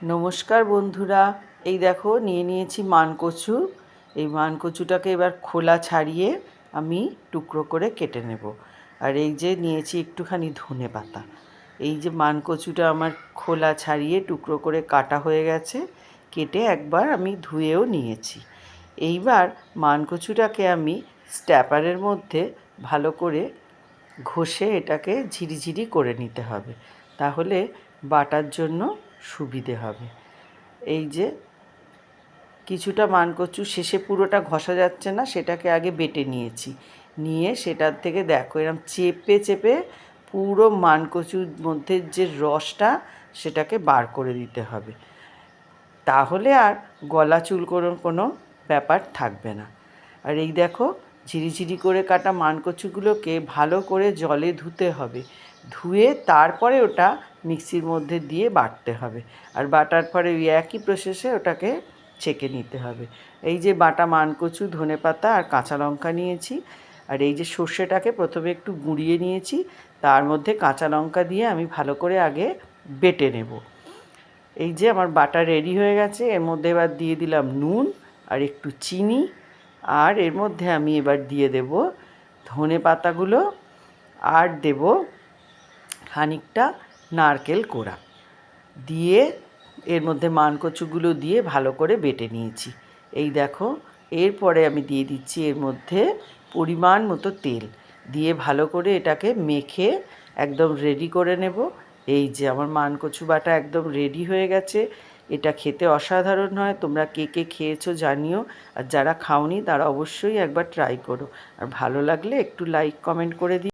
নমস্কার বন্ধুরা, এই দেখো নিয়ে নিয়েছি মানকচু। এই মানকচুটাকে এবার খোলা ছাড়িয়ে আমি টুকরো করে কেটে নেব। আর এই যে নিয়েছি একটুখানি ধনেপাতা। এই যে মানকচুটা আমার খোলা ছাড়িয়ে টুকরো করে কাটা হয়ে গেছে, কেটে একবার আমি ধুয়েও নিয়েছি। এইবার মানকচুটাকে আমি স্ট্যাপারের মধ্যে ভালো করে ঘষে এটাকে ঝিরিঝিরি করে নিতে হবে, তাহলে বাটার জন্য সুবিধে হবে। এই যে কিছুটা মানকচু শেষে পুরোটা ঘষা যাচ্ছে না, সেটাকে আগে বেটে নিয়েছি। নিয়ে সেটার থেকে দেখো এরকম চেপে চেপে পুরো মানকচুর মধ্যে যে রসটা সেটাকে বার করে দিতে হবে, তাহলে আর গলা চুলকোনোর কোনো ব্যাপার থাকবে না। আর এই দেখো ঝিরিঝিরি করে কাটা মানকচুগুলোকে ভালো করে জলে ধুতে হবে, ধুয়ে তারপরে ওটা মিক্সির মধ্যে দিয়ে বাটতে হবে। আর বাটার পরে ওই একই প্রসেসে ওটাকে ছেঁকে নিতে হবে। এই যে বাটা মানকচু, ধনেপাতা আর কাঁচা লঙ্কা নিয়েছি। আর এই যে সর্ষেটাকে প্রথমে একটু গুঁড়িয়ে নিয়েছি, তার মধ্যে কাঁচা লঙ্কা দিয়ে আমি ভালো করে আগে বেটে নেব। এই যে আমার বাটা রেডি হয়ে গেছে। এর মধ্যে এবার দিয়ে দিলাম নুন আর একটু চিনি, আর এর মধ্যে আমি এবার দিয়ে দেব ধনে পাতাগুলো, আর দেব খানিকটা নারকেল কোড়া, দিয়ে এর মধ্যে মানকচুগুলো দিয়ে ভালো করে বেটে নিয়েছি। এই দেখো এরপরে আমি দিয়ে দিচ্ছি এর মধ্যে পরিমাণ মতো তেল, দিয়ে ভালো করে এটাকে মেখে একদম রেডি করে নেব। এই যে আমার মানকচু বাটা একদম রেডি হয়ে গেছে। এটা খেতে অসাধারণ হয়। তোমরা কে কে খেয়েছো জানিও, আর যারা খাওনি তারা অবশ্যই একবার ট্রাই করো। আর ভালো লাগলে একটু লাইক কমেন্ট করে দিও।